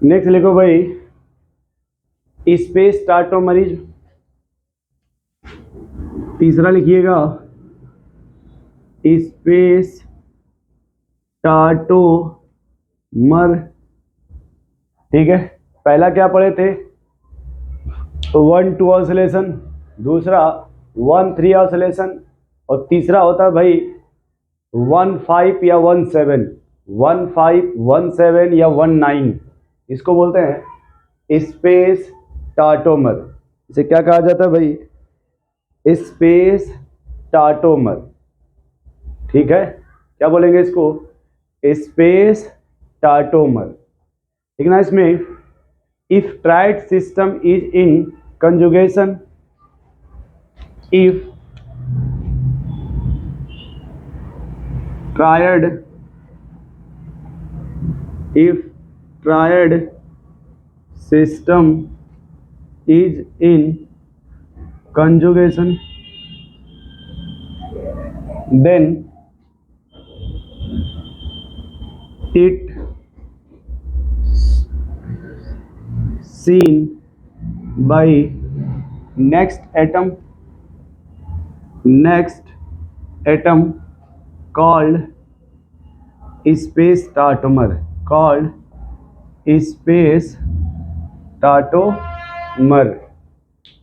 Next लिखो भाई space टार्टोमरीज। तीसरा लिखिएगा स्पेस टार्टोमर। ठीक है, पहला क्या पढ़े थे? 1-2 ऑसिलेशन, दूसरा 1-3 ऑसिलेशन, और तीसरा होता है भाई 1-5 या 1-7, 1-5, 1-7 या 1-9। इसको बोलते हैं स्पेस टार्टोमर। इसे क्या कहा जाता है भाई? स्पेस टार्टोमर। ठीक है, क्या बोलेंगे इसको? स्पेस टार्टोमर। ठीक ना। इसमें if tried system is in conjugation, if triad system is in conjugation, then it seen by next atom called space tartomer,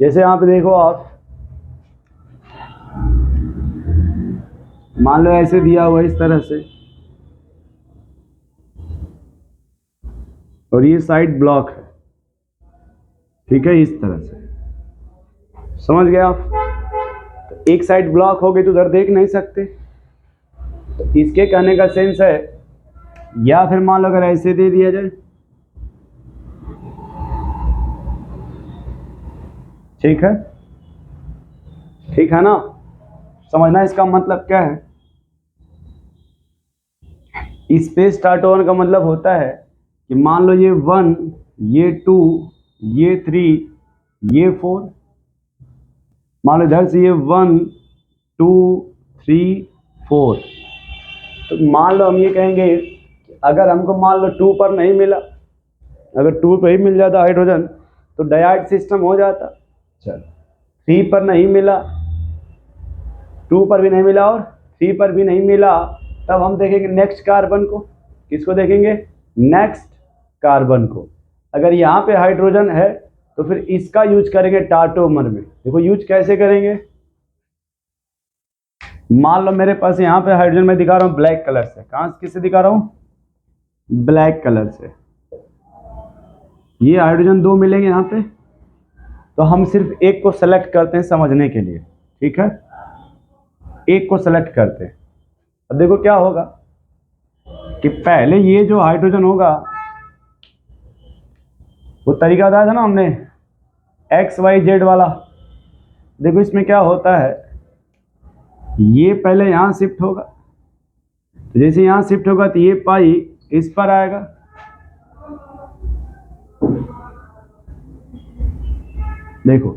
जैसे यहाँ पे देखो आप, मान लो ऐसे दिया हुआ इस तरह से, और ये साइड ब्लॉक है। ठीक है, इस तरह से, समझ गए आप? तो एक साइड ब्लॉक हो गई तो उधर देख नहीं सकते। तो इसके कहने का सेंस है, या फिर मान लो अगर ऐसे दे दिया जाए, ठीक है, ठीक है ना? समझना इसका मतलब क्या है? स्पेस टार्टोमर का मतलब होता है कि मान लो ये 1, ये 2, ये 3, ये 4, मान लो इधर से ये 1, 2, 3, 4। तो मान लो हम ये कहेंगे अगर हमको मान लो 2 पर नहीं मिला, अगर 2 पर ही मिल जाता हाइड्रोजन तो डायड सिस्टम हो जाता। चलो 3 पर नहीं मिला, 2 पर भी नहीं मिला और 3 पर भी नहीं मिला, तब हम देखेंगे नेक्स्ट कार्बन को। किसको देखेंगे? नेक्स्ट कार्बन को। अगर यहाँ पे हाइड्रोजन है तो फिर इसका यूज करेंगे टार्टोमर में। देखो यूज कैसे करेंगे। मान लो मेरे पास यहाँ पे हाइड्रोजन में दिखा रहा हूँ ब्लैक कलर से। कहाँ से, किससे दिखा रहा हूँ? ब्लैक कलर से। ये हाइड्रोजन 2 मिलेंगे यहाँ पे, तो हम सिर्फ एक को सेलेक्ट करते हैं समझने के लिए। ठीक है, एक को सेलेक्ट करते हैं। अब देखो क्या होगा कि पहले ये जो हाइड्रोजन होगा, वो तरीका बताया था ना हमने XYZ वाला। देखो इसमें क्या होता है, ये पहले यहाँ शिफ्ट होगा, तो जैसे यहाँ शिफ्ट होगा तो ये पाई इस पर आएगा, देखो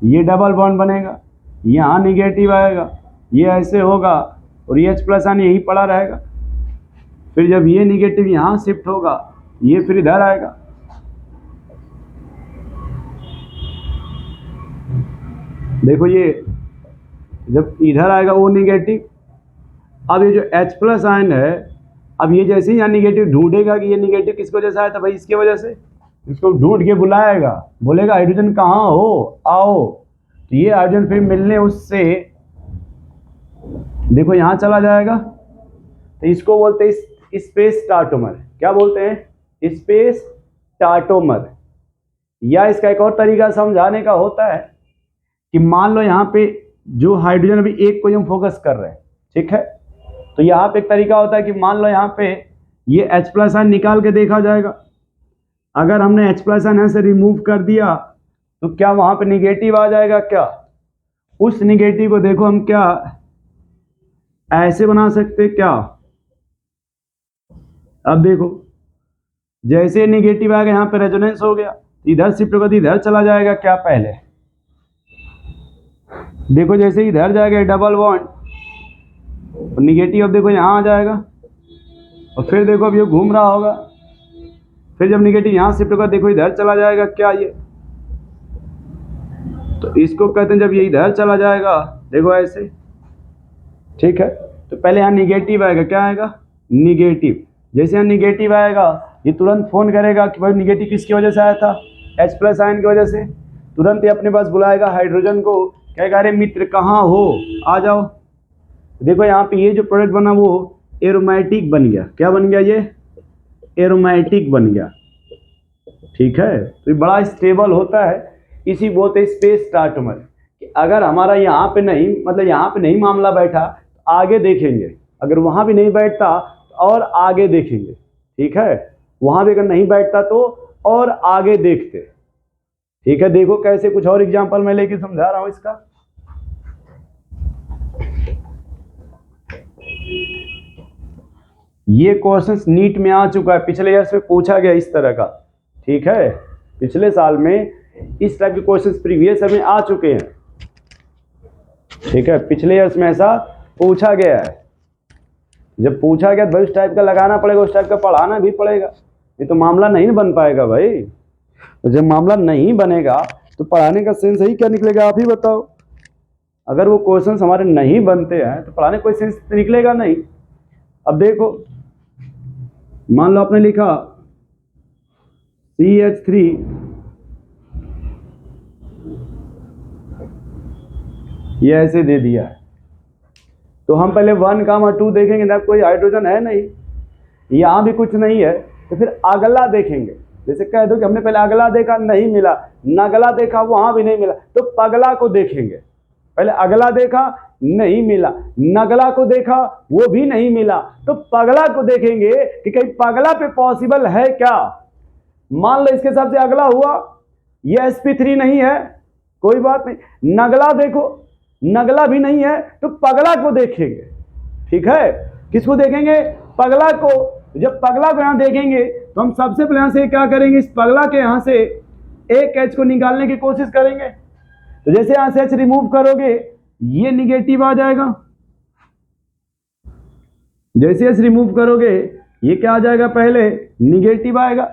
ये डबल बॉन्ड बनेगा, यहाँ निगेटिव आएगा, ये ऐसे होगा और ये H+ आने यहीं पड़ा रहेगा। फिर जब ये निगेटिव यहाँ शिफ्ट होगा, ये फिर इधर आएगा, देखो ये जब इधर आएगा वो निगेटिव। अब ये जो H+ आयन है, अब ये जैसे ही यहाँ निगेटिव ढूंढेगा कि ये निगेटिव किसकी वजह से आया था भाई, इसकी वजह से, इसको ढूंढ के बुलाएगा, बोलेगा हाइड्रोजन कहाँ हो, आओ। तो ये हाइड्रोजन फिर मिलने उससे देखो यहाँ चला जाएगा। तो इसको बोलते हैं स्पेस टार्टोमर। क्या बोलते हैं? स्पेस टार्टोमर। या इसका एक और तरीका समझाने का होता है कि मान लो यहाँ पे जो हाइड्रोजन अभी एक को हम फोकस कर रहे हैं, ठीक है, तो यहाँ पे एक तरीका होता है कि मान लो यहाँ पे ये H+ आयन निकाल के देखा जाएगा। अगर हमने H+ आयन से रिमूव कर दिया तो क्या वहां पे निगेटिव आ जाएगा? क्या उस निगेटिव को देखो हम क्या ऐसे बना सकते क्या? अब देखो जैसे निगेटिव आ गया, यहाँ पे रेजोनेंस हो गया, इधर शिफ्ट होगा तो इधर चला जाएगा। क्या पहले देखो जैसे इधर जाएगा डबल बॉन्ड और निगेटिव, अब देखो यहाँ आ जाएगा, और फिर देखो अब ये घूम रहा होगा, फिर जब निगेटिव यहाँ शिफ्ट होगा, देखो इधर चला जाएगा क्या ये, तो इसको कहते हैं जब ये इधर चला जाएगा, देखो ऐसे, ठीक है। तो पहले यहाँ निगेटिव आएगा, क्या आएगा, निगेटिव। जैसे यहाँ निगेटिव आएगा, ये तुरंत फोन करेगा कि भाई निगेटिव किसकी वजह से आया था, H+ आयन की वजह से। तुरंत ये अपने पास बुलाएगा हाइड्रोजन को, कहेगा अरे मित्र कहाँ हो, आ जाओ। देखो यहाँ पे ये जो प्रोडक्ट बना वो एरोमेटिक बन गया। क्या बन गया, ये एरोमेटिक बन गया, ठीक है। तो ये बड़ा स्टेबल होता है, इसी बोलते हैं स्पेस स्टार्टोमर। कि अगर हमारा यहाँ पे नहीं, मतलब यहाँ पे नहीं मामला बैठा तो आगे देखेंगे, अगर वहाँ भी नहीं बैठता तो और आगे देखेंगे, ठीक है। वहाँ भी अगर नहीं बैठता तो और आगे देखते, ठीक है। देखो कैसे, कुछ और एग्जांपल मैं लेके समझा रहा हूँ इसका। ये क्वेश्चन नीट में आ चुका है, पिछले ईयर में पूछा गया इस तरह का, ठीक है। पिछले साल में इस टाइप के क्वेश्चंस प्रीवियस ईयर में आ चुके हैं, ठीक है। पिछले ईयर में ऐसा पूछा गया है। जब पूछा गया तो उस टाइप का लगाना पड़ेगा, उस टाइप का पढ़ाना भी पड़ेगा, ये तो मामला नहीं बन पाएगा भाई। तो जब मामला नहीं बनेगा तो पढ़ाने का सेंस ही क्या निकलेगा, आप ही बताओ। अगर वो क्वेश्चंस हमारे नहीं बनते हैं तो पढ़ाने कोई सेंस निकलेगा नहीं। अब देखो, मान लो आपने लिखा CH3 ये ऐसे दे दिया है, तो हम पहले 1, 2 देखेंगे ना, कोई हाइड्रोजन है नहीं, यहाँ भी कुछ नहीं है, तो फिर अगला देखेंगे। जैसे कह दो कि हमने पहले अगला देखा नहीं मिला, नगला देखा वहां भी नहीं मिला, तो पगला को देखेंगे। पहले अगला देखा नहीं मिला, नगला को देखा वो भी नहीं मिला, तो पगला को देखेंगे कि कहीं पगला पे पॉसिबल है क्या। मान लो इसके हिसाब से अगला हुआ, ये sp3 नहीं है, कोई बात नहीं। नगला देखो, नगला भी नहीं है, तो पगला को देखेंगे, ठीक है। किसको देखेंगे, पगला को। जब पगला को यहां देखेंगे तो हम सबसे पहले यहां से क्या करेंगे, इस पगला के यहां से एक H को निकालने की कोशिश करेंगे। तो जैसे यहां से H रिमूव करोगे ये निगेटिव आ जाएगा, जैसे H रिमूव करोगे ये क्या आ जाएगा, पहले निगेटिव आएगा।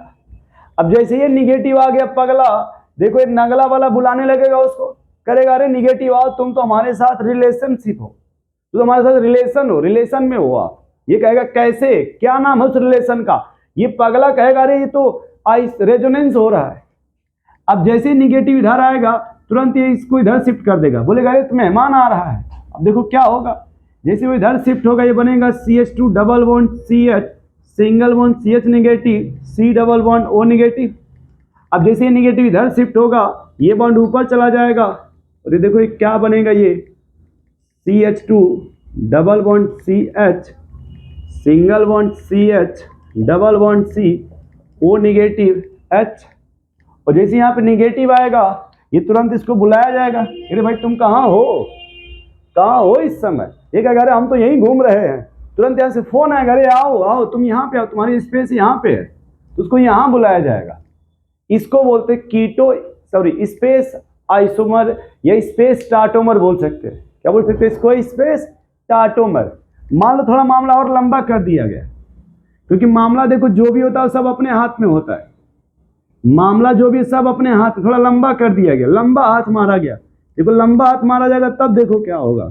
अब जैसे ये निगेटिव आ गया पगला, देखो एक नगला वाला बुलाने लगेगा उसको, करेगा अरे निगेटिव आओ, तुम तो हमारे साथ रिलेशनशिप हो, तुम तो हमारे साथ रिलेशन हो, रिलेशन में हो आप। ये कहेगा कैसे, क्या नाम है उस रिलेशन का, ये पगला कहेगा अरे ये तो रेजोनेंस हो रहा है। अब जैसे निगेटिव इधर आएगा तुरंत ये इसको इधर शिफ्ट कर देगा, बोलेगा अरे तो मेहमान आ रहा है। अब देखो क्या होगा, जैसे वो इधर शिफ्ट होगा ये बनेगा CH2 double bond CH single bond CH negative, C double bond O negative. अब जैसे ये निगेटिव इधर शिफ्ट होगा ये बॉन्ड ऊपर चला जाएगा, और ये देखो ये क्या बनेगा, ये CH2 double bond CH single bond CH double bond C O negative H। और जैसे यहाँ पे निगेटिव आएगा ये तुरंत इसको बुलाया जाएगा, अरे भाई तुम कहाँ हो, कहाँ हो इस समय। ये कहेगा अरे हम तो यहीं घूम रहे हैं, तुरंत यहाँ से फोन आएगा अरे आओ आओ तुम यहाँ पे आओ, तुम्हारी स्पेस यहाँ पे है, तो उसको यहाँ बुलाया जाएगा। इसको बोलते स्पेस आइसोमर या स्पेस स्टार्टोमर बोल सकते हैं। क्या बोल सकते हैं इसको, स्पेस स्टार्टोमर। मान लो थोड़ा मामला और लंबा कर दिया गया, क्योंकि मामला देखो जो भी होता है सब अपने हाथ में होता है, मामला जो भी सब अपने हाथ, थोड़ा लंबा कर दिया गया, लंबा हाथ मारा गया। देखो लंबा हाथ मारा जाएगा तब देखो क्या होगा,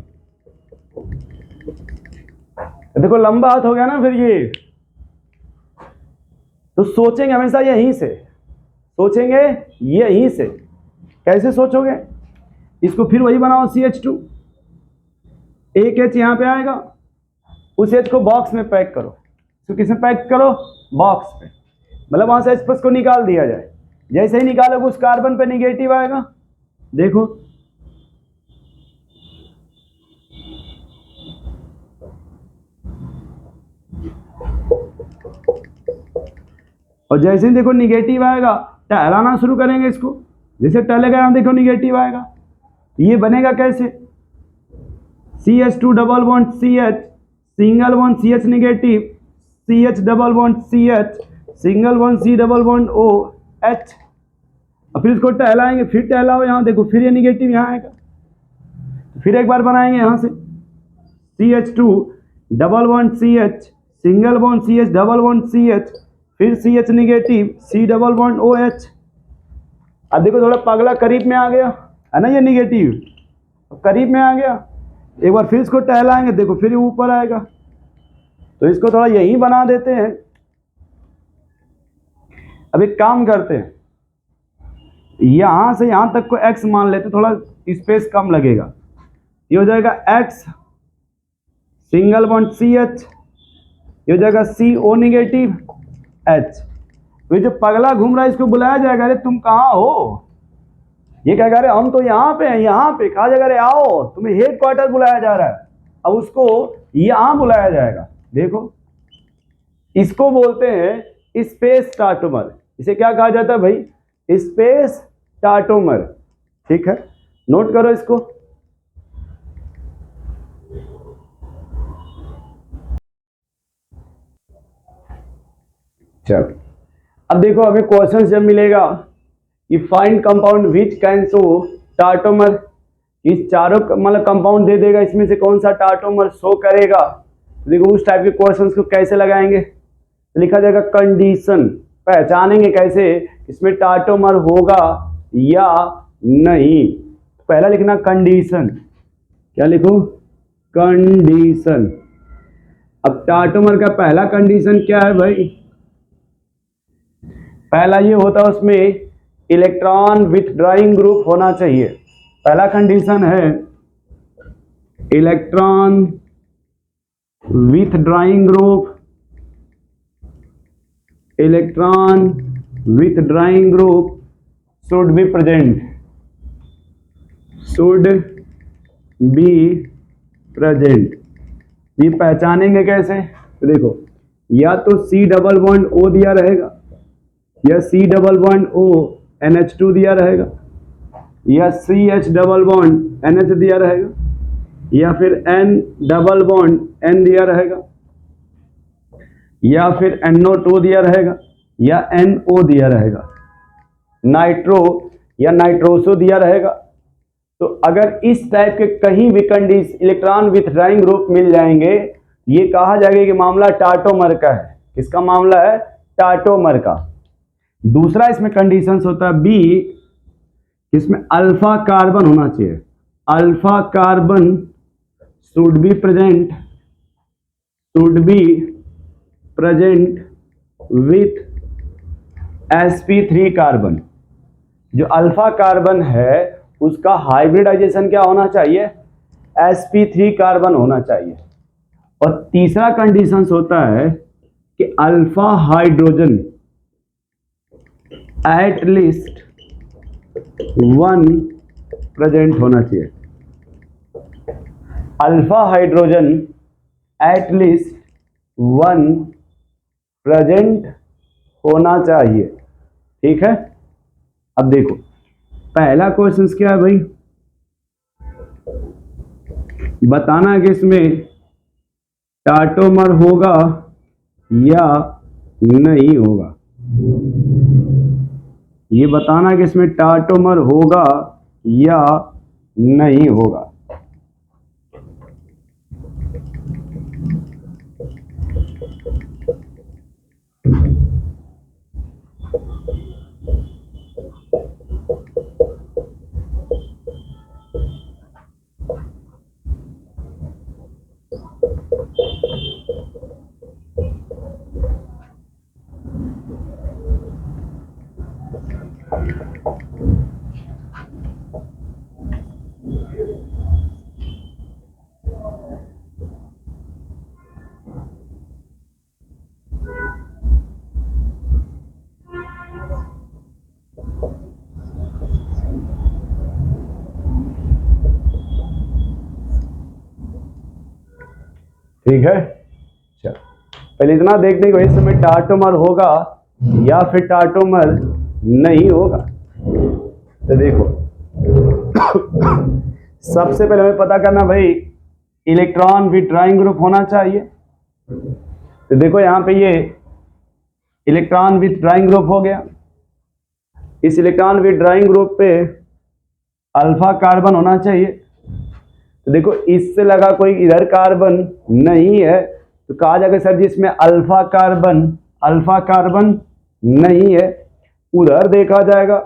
देखो लंबा हाथ हो गया ना, फिर ये तो सोचेंगे हमेशा यहीं से, सोचेंगे यहीं से। कैसे सोचोगे, इसको फिर वही बनाओ CH2, एक H यहाँ पे आएगा, उस H को बॉक्स में पैक करो, इसको किसमें पैक करो, बॉक्स पे, मतलब वहां से H+ को निकाल दिया जाए। जैसे ही निकालोगे उस कार्बन पे निगेटिव आएगा, देखो और जैसे ही देखो निगेटिव आएगा टहलाना शुरू करेंगे इसको, जैसे टहलेगा यहाँ देखो निगेटिव आएगा, ये बनेगा कैसे, CH2 double bond CH single bond CH negative, CH double bond CH single bond C double bond O H। और फिर इसको टहलाएंगे, फिर टहलाओ यहाँ देखो, फिर ये निगेटिव यहाँ आएगा, फिर एक बार बनाएंगे यहाँ से CH2 double bond CH single bond CH double bond CH, फिर CH negative, C double bond OH। अब देखो थोड़ा पगला करीब में आ गया है ना, ये निगेटिव करीब में आ गया। एक बार फिर इसको टहलाएंगे, देखो फिर ऊपर आएगा, तो इसको थोड़ा यही बना देते हैं। अब एक काम करते हैं, यहां से यहां तक को x मान लेते, थोड़ा स्पेस कम लगेगा। ये हो जाएगा x सिंगल बॉन्ड CH, ये हो जाएगा CO निगेटिव H। तो ये जो पगला घूम रहा है इसको बुलाया जाएगा, अरे तुम कहाँ हो? ये क्या कह रहे, हम तो यहाँ पे हैं, यहाँ पे। कहा जाएगा, अरे आओ, तुम्हें हेड क्वार्टर बुलाया जा रहा है। अब उसको यहाँ बुलाया जाएगा। देखो इसको बोलते हैं स्पेस स्टार्टोमर। इसे क्या कहा जाता है भाई? स्पेस स्टार्टोमर। ठीक है, नोट करो इसको। चलो अब देखो, हमें क्वेश्चन जब मिलेगा कि find compound which can show tautomer, इस चारों मतलब कंपाउंड दे देगा, इसमें से कौन सा टार्टोमर शो करेगा। तो देखो उस टाइप के क्वेश्चंस को कैसे लगाएंगे, तो लिखा जाएगा कंडीशन। पहचानेंगे कैसे इसमें टार्टोमर होगा या नहीं। पहला लिखना कंडीशन। क्या लिखूं? कंडीशन। अब टार्टोमर का पहला कंडीशन क्या है भाई? पहला ये होता है उसमें इलेक्ट्रॉन विथड्रॉइंग ग्रुप होना चाहिए। पहला कंडीशन है electron withdrawing group, electron withdrawing group should be present, should be present. ये पहचानेंगे कैसे? तो देखो, या तो C डबल बॉन्ड O दिया रहेगा, या C double bond O NH2 दिया रहेगा, या CH डबल बॉन्ड NH दिया रहेगा, या फिर N डबल बॉन्ड N दिया रहेगा, या फिर NO2 दिया रहेगा, या NO दिया रहेगा, नाइट्रो या नाइट्रोसो दिया रहेगा। तो अगर इस टाइप के कहीं भी कंडीशन इलेक्ट्रॉन विथड्रॉइंग ग्रुप मिल जाएंगे, ये कहा जाएगा कि मामला टार्टोमर का है। किसका मामला है? टार्टोमर का। दूसरा इसमें कंडीशंस होता है बी, इसमें अल्फा कार्बन होना चाहिए। Alpha carbon should be present, should be present with sp3 carbon. जो अल्फा कार्बन है उसका हाइब्रिडाइजेशन क्या होना चाहिए? sp3 कार्बन होना चाहिए। और तीसरा कंडीशंस होता है कि alpha hydrogen at least 1 present होना चाहिए। Alpha hydrogen at least 1 present होना चाहिए। ठीक है, अब देखो पहला क्वेश्चन क्या है भाई? बताना कि इसमें टार्टोमर होगा या नहीं होगा। ये बताना कि इसमें टार्टोमर होगा या नहीं होगा। ठीक है, चलो पहले इतना देखने को, इस समय टार्टोमर होगा या फिर टार्टोमर नहीं होगा। तो देखो सबसे पहले हमें पता करना भाई इलेक्ट्रॉन विथड्रॉइंग ग्रुप होना चाहिए। तो देखो यहाँ पे ये इलेक्ट्रॉन विथड्रॉइंग ग्रुप हो गया। इस इलेक्ट्रॉन विथड्रॉइंग ग्रुप पे अल्फा कार्बन होना चाहिए। तो देखो इससे लगा कोई इधर कार्बन नहीं है, तो कहा जाएगा सर जी इसमें अल्फा कार्बन अल्फा कार्बन नहीं है। उधर देखा जाएगा,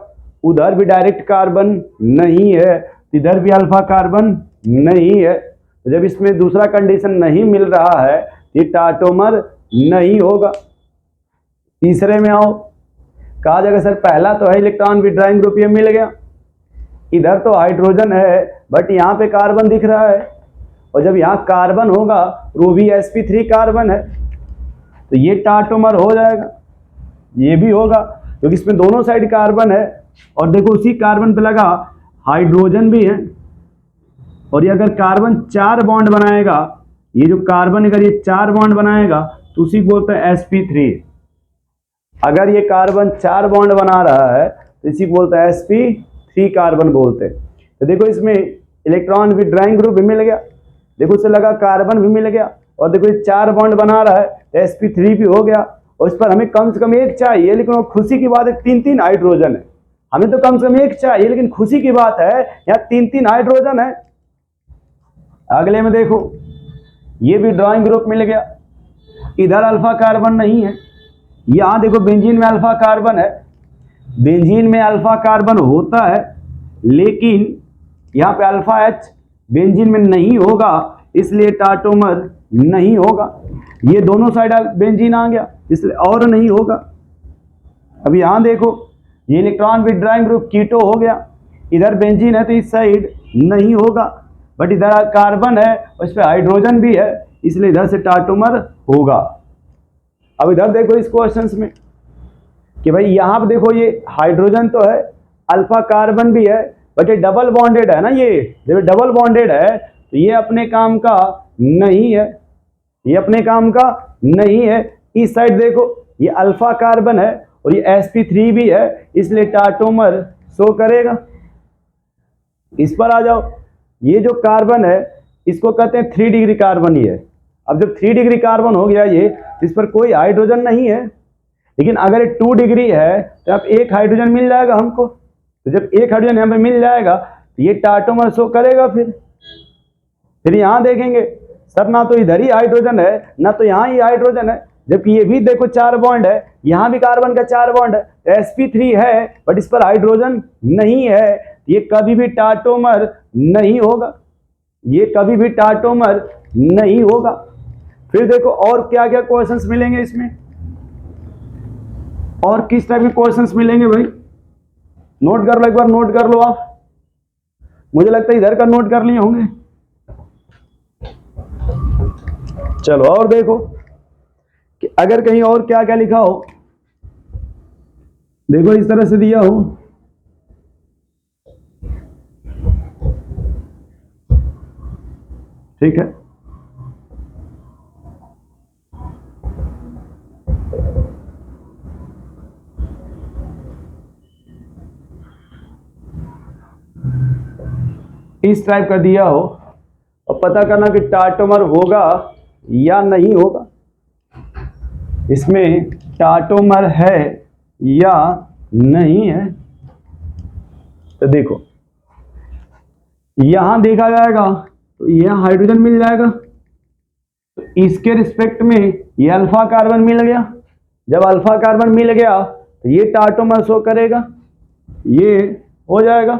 उधर भी डायरेक्ट कार्बन नहीं है, इधर भी अल्फा कार्बन नहीं है। तो जब इसमें दूसरा कंडीशन नहीं मिल रहा है, ये टाटोमर नहीं होगा। तीसरे में आओ, कहा जाएगा सर पहला तो है इलेक्ट्रॉन विड्रॉइंग ग्रुप, ये मिल गया। इधर तो हाइड्रोजन है बट यहाँ पे कार्बन दिख रहा है, और जब यहाँ कार्बन होगा वो भी sp3 कार्बन है, तो ये टाटोमर हो जाएगा। ये भी होगा क्योंकि इसमें दोनों साइड कार्बन है, और देखो उसी कार्बन पे लगा हाइड्रोजन भी है, और ये अगर कार्बन 4 बॉन्ड बनाएगा, ये जो कार्बन अगर ये 4 बॉन्ड बनाएगा तो उसी को बोलते हैं sp3। अगर ये कार्बन 4 बॉन्ड बना रहा है तो इसी को बोलते हैं sp3 कार्बन बोलते हैं। तो देखो इसमें इलेक्ट्रॉन विड्रॉइंग ग्रुप भी मिल गया, देखो उससे लगा कार्बन भी मिल गया, और देखो ये 4 बॉन्ड बना रहा है तो sp3 भी हो गया। और इस पर हमें कम से कम एक चाहिए, लेकिन वो खुशी की बात है 3-3 हाइड्रोजन है। हमें तो कम से कम एक चाहिए, लेकिन खुशी की बात है यहाँ 3-3 हाइड्रोजन है। अगले में देखो, ये भी ड्राइंग ग्रुप मिल गया, इधर अल्फा कार्बन नहीं है। यहाँ देखो बेंजीन में अल्फा कार्बन है, बेंजीन में अल्फा कार्बन होता है, लेकिन यहाँ पे अल्फा एच बेंजीन में नहीं होगा, इसलिए टाटोमर नहीं होगा। ये दोनों साइड बेंजीन आ गया, इसलिए और नहीं होगा। अब यहाँ देखो, ये इलेक्ट्रॉन विड्रॉइंग ग्रुप कीटो हो गया, इधर बेंजीन है तो इस साइड नहीं होगा, बट इधर कार्बन है उस पर हाइड्रोजन भी है, इसलिए इधर से टाटोमर होगा। अब इधर देखो इस क्वेश्चंस में कि भाई यहाँ पे देखो ये हाइड्रोजन तो है, अल्फा कार्बन भी है, बट ये डबल बॉन्डेड है ना। ये जब डबल बॉन्डेड है तो ये अपने काम का नहीं है, ये अपने काम का नहीं है। इस साइड देखो ये अल्फा कार्बन है और ये sp3 भी है, इसलिए टाटोमर शो करेगा। इस पर आ जाओ, ये जो कार्बन है इसको कहते हैं 3 डिग्री कार्बन ही है। अब जब 3 डिग्री कार्बन हो गया ये, इस पर कोई हाइड्रोजन नहीं है, लेकिन अगर ये 2 डिग्री है तो अब एक हाइड्रोजन मिल जाएगा हमको। तो जब एक हाइड्रोजन यहाँ पे मिल जाएगा तो ये टाटोमर शो करेगा। फिर यहाँ देखेंगे सर ना तो इधर ही हाइड्रोजन है ना तो यहाँ ही हाइड्रोजन है, जबकि ये भी देखो 4 बॉन्ड है, यहाँ भी कार्बन का 4 बॉन्ड है, sp3 है बट इस पर हाइड्रोजन नहीं है, ये कभी भी टाटोमर नहीं होगा, ये कभी भी टाटोमर नहीं होगा। फिर देखो और क्या क्या क्वेश्चंस मिलेंगे इसमें, और किस टाइप के क्वेश्चंस मिलेंगे भाई, नोट कर लो, एक बार नोट कर लो आप। मुझे लगता है इधर का नोट कर लिए होंगे। चलो और देखो कि अगर कहीं और क्या क्या लिखा हो, देखो इस तरह से दिया हो, ठीक है। इस टाइप का दिया हो और पता करना कि टाटोमर होगा या नहीं होगा, इसमें टाटोमर है या नहीं है। तो देखो यहां देखा जाएगा तो यह हाइड्रोजन मिल जाएगा, तो इसके रिस्पेक्ट में ये अल्फा कार्बन मिल गया। जब अल्फा कार्बन मिल गया तो ये टाटोमर शो करेगा, ये हो जाएगा।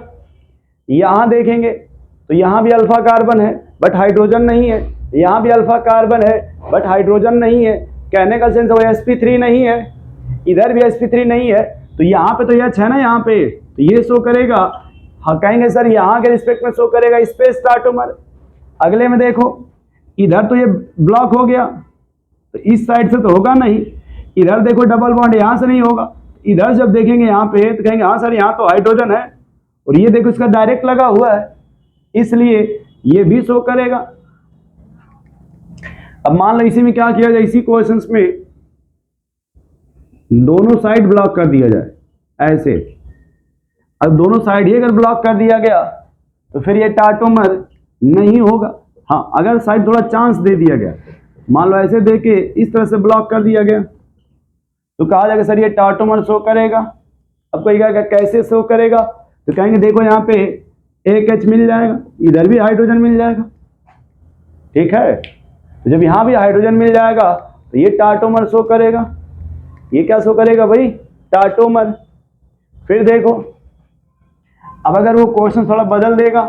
यहां देखेंगे तो यहां भी अल्फा कार्बन है बट हाइड्रोजन नहीं है, यहाँ भी अल्फा कार्बन है बट हाइड्रोजन नहीं है। कहने का सेंस वो sp3 नहीं है, इधर भी sp3 नहीं है, तो यहाँ पे तो H है ना, यहाँ पे तो ये शो करेगा। हाँ कहेंगे सर यहाँ के रिस्पेक्ट में शो करेगा स्पेस टाटोमर। अगले में देखो इधर तो ये ब्लॉक हो गया, तो इस साइड से तो होगा नहीं। इधर देखो डबल बॉन्ड, यहाँ से नहीं होगा। इधर जब देखेंगे यहाँ पे तो कहेंगे हाँ सर यहाँ तो हाइड्रोजन है, और ये देखो इसका डायरेक्ट लगा हुआ है, इसलिए ये भी शो करेगा। अब मान लो इसी में क्या किया जाए, इसी क्वेश्चंस में दोनों साइड ब्लॉक कर दिया जाए ऐसे। अब दोनों साइड ही अगर ब्लॉक कर दिया गया तो फिर ये टाटोमर नहीं होगा। हाँ अगर साइड थोड़ा चांस दे दिया गया, मान लो ऐसे दे के इस तरह से ब्लॉक कर दिया गया, तो कहा जाएगा सर ये टाटोमर शो करेगा। अब कोई कहेगा कैसे शो करेगा, तो कहेंगे देखो यहाँ पे एक H मिल जाएगा, इधर भी हाइड्रोजन मिल जाएगा, ठीक है। तो जब यहाँ भी हाइड्रोजन मिल जाएगा तो ये टाटोमर शो करेगा। ये क्या शो करेगा भाई, टाटोमर। फिर देखो, अब अगर वो क्वेश्चन थोड़ा बदल देगा,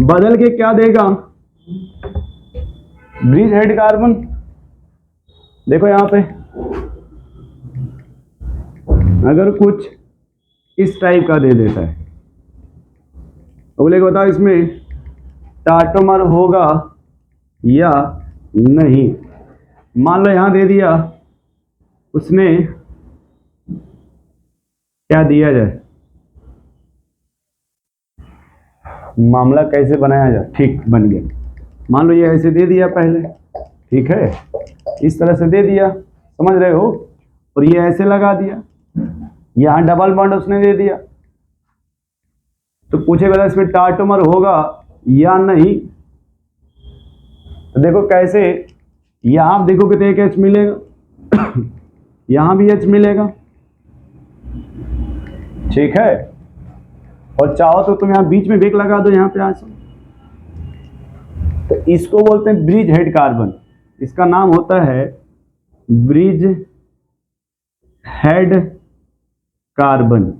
बदल के क्या देगा, ब्रिज हेड कार्बन। देखो यहां पे अगर कुछ इस टाइप का दे देता है, बोले बताओ इसमें टाटोमर होगा या नहीं। मान लो यहां दे दिया उसने, क्या दिया जाए, मामला कैसे बनाया जाए, ठीक बन गया। मान लो ये ऐसे दे दिया पहले, ठीक है, इस तरह से दे दिया, समझ रहे हो, और ये ऐसे लगा दिया, यहां डबल बॉन्ड उसने दे दिया, तो पूछेगा इसमें टाटोमर होगा या नहीं। तो देखो कैसे, यहां आप देखो कि एक एच मिलेगा यहां भी एच मिलेगा, ठीक है, और चाहो तो तुम यहां बीच में ब्रेक लगा दो, यहां पे आ जाओ। तो इसको बोलते हैं ब्रिज हेड कार्बन, इसका नाम होता है ब्रिज हेड कार्बन,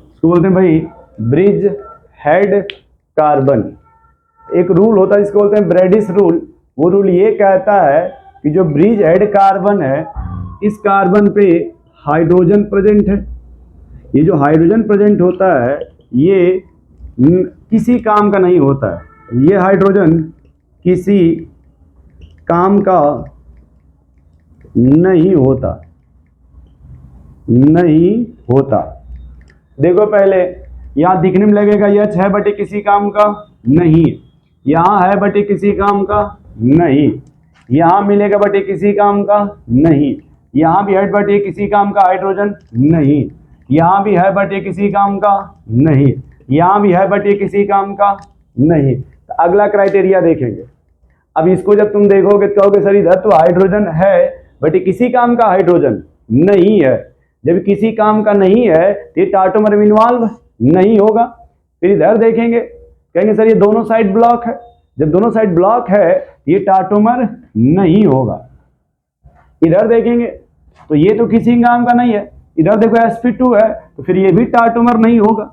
इसको बोलते हैं भाई ब्रिज हेड कार्बन। एक रूल होता है इसको बोलते हैं ब्रैडिस रूल। वो रूल ये कहता है कि जो ब्रिज हेड कार्बन है, इस कार्बन पे हाइड्रोजन प्रेजेंट है, ये जो हाइड्रोजन प्रेजेंट होता है ये किसी काम का नहीं होता है, ये हाइड्रोजन किसी काम का नहीं होता, नहीं होता। देखो पहले यहां दिखने में लगेगा यह है बटे किसी काम का नहीं, यहां है बटे किसी काम का नहीं, यहां मिलेगा बटे किसी काम का नहीं, यहां भी है बटे किसी काम का हाइड्रोजन नहीं, यहां भी है बटे किसी काम का नहीं, यहां भी है बटे किसी काम का नहीं। तो अगला क्राइटेरिया देखेंगे। अब इसको जब तुम देखोगे तो कहोगे सर इधर तो हाइड्रोजन है बटे किसी काम का हाइड्रोजन नहीं है, जब किसी काम का नहीं है तो ये टाटोमर में इन्वॉल्व नहीं होगा। फिर इधर देखेंगे, कहेंगे सर ये दोनों साइड ब्लॉक है, जब दोनों साइड ब्लॉक है ये टाटोमर नहीं होगा। इधर देखेंगे तो ये तो किसी काम का नहीं है, इधर देखो sp2 है तो फिर ये भी टाटोमर नहीं होगा।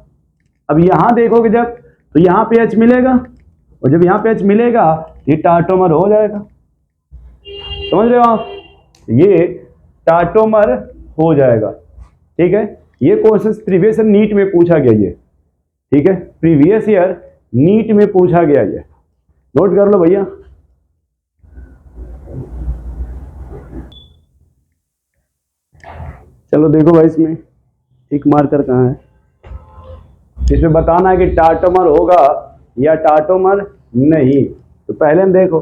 अब यहां देखोगे जब, तो यहां पे H मिलेगा, और जब यहां पे H मिलेगा ये टाटोमर हो जाएगा, समझ रहे हो आप, ये टाटोमर हो जाएगा, ठीक है। ये क्वेश्चन प्रीवियस ईयर नीट में पूछा गया ये, ठीक है, प्रीवियस ईयर नीट में पूछा गया ये, नोट कर लो भैया। चलो देखो भाई इसमें एक मार्कर कहाँ है, इसमें बताना है कि टाटोमर होगा या टाटोमर नहीं। तो पहले में देखो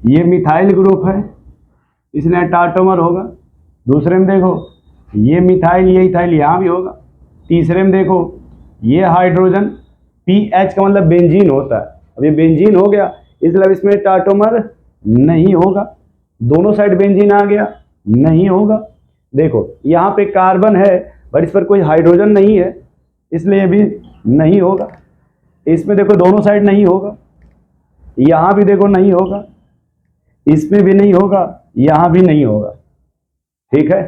ये मिथाइल ग्रुप है, इसलिए टाटोमर होगा। दूसरे में देखो ये मिथाइल ये इथाइल यहाँ भी होगा। तीसरे में देखो ये हाइड्रोजन PH का मतलब बेंजीन होता है, अब ये बेंजीन हो गया इसलिए इसमें टाटोमर नहीं होगा। दोनों साइड बेंजीन आ गया, नहीं होगा। देखो यहाँ पे कार्बन है बट इस पर कोई हाइड्रोजन नहीं है इसलिए भी नहीं होगा। इसमें देखो दोनों साइड नहीं होगा, यहाँ भी देखो नहीं होगा, इसमें भी नहीं होगा, यहाँ भी नहीं होगा, ठीक है।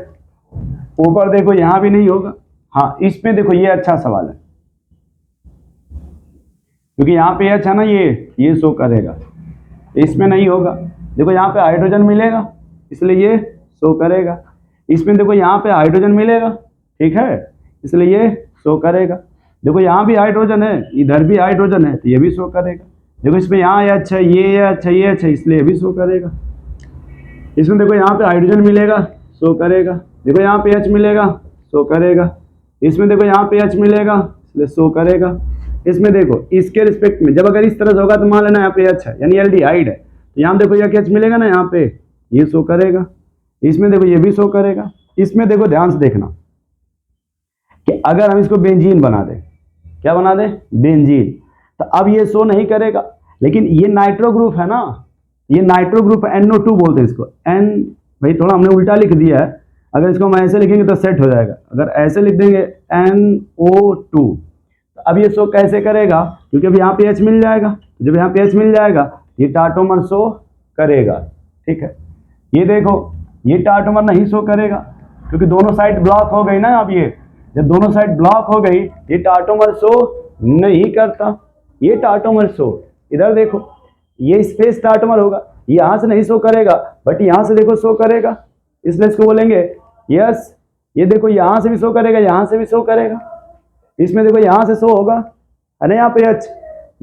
ऊपर देखो यहाँ भी नहीं होगा। हाँ इसमें देखो ये अच्छा सवाल है क्योंकि यहाँ पे अच्छा ना ये शो करेगा, इसमें नहीं होगा। देखो यहाँ पे हाइड्रोजन मिलेगा इसलिए ये शो करेगा, इसमें देखो यहाँ पे हाइड्रोजन मिलेगा, ठीक है, इसलिए ये शो करेगा। देखो यहाँ भी हाइड्रोजन है, इधर भी हाइड्रोजन है तो ये भी शो करेगा। देखो इसमें यहाँ अच्छा ये अच्छा ये अच्छा इसलिए ये भी शो करेगा। इसमें देखो यहाँ पे हाइड्रोजन मिलेगा शो करेगा, देखो यहाँ पे H मिलेगा शो करेगा, इसमें देखो यहाँ पे H मिलेगा इसलिए शो करेगा। इसमें देखो इसके रिस्पेक्ट में जब अगर इस तरह से होगा तो मान लेना यहाँ पे H है यानी एल्डिहाइड है, तो यहाँ देखो यह H मिलेगा ना, यहाँ पे ये शो करेगा, इसमें देखो ये भी शो करेगा। इसमें देखो ध्यान से देखना कि अगर हम इसको बेंजीन बना दें, क्या बना दें, बेंजीन, तो अब ये शो नहीं करेगा। लेकिन ये नाइट्रो ग्रुप है ना, ये नाइट्रो ग्रुप NO2 बोलते हैं इसको, N भाई थोड़ा हमने उल्टा लिख दिया है, अगर इसको हम ऐसे लिखेंगे तो सेट हो जाएगा, अगर ऐसे लिख देंगे NO2 तो अब ये शो कैसे करेगा, क्योंकि अब यहाँ पे H मिल जाएगा, जब यहाँ पे H मिल जाएगा ये टाटोमर शो करेगा, ठीक है। ये देखो ये टाटोमर नहीं शो करेगा क्योंकि दोनों साइड ब्लॉक हो गई ना। अब ये जब दोनों साइड ब्लॉक हो गई ये टाटोमर शो नहीं करता। ये टाटोमर शो, इधर देखो ये स्पेस टाटोमर होगा, यहाँ से नहीं शो करेगा बट यहाँ से देखो शो करेगा, इसलिए इसको बोलेंगे यस। ये देखो यहाँ से भी शो करेगा, यहाँ से भी शो करेगा, इसमें देखो यहाँ से शो होगा है ना, यहाँ पे एच,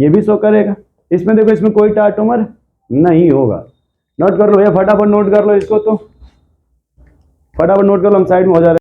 ये भी शो करेगा। इसमें देखो इसमें कोई टाटोमर नहीं होगा। नोट कर लो भैया, फटाफट नोट कर लो इसको, तो फटाफट नोट कर लो, हम साइड में हो जा रहे हैं।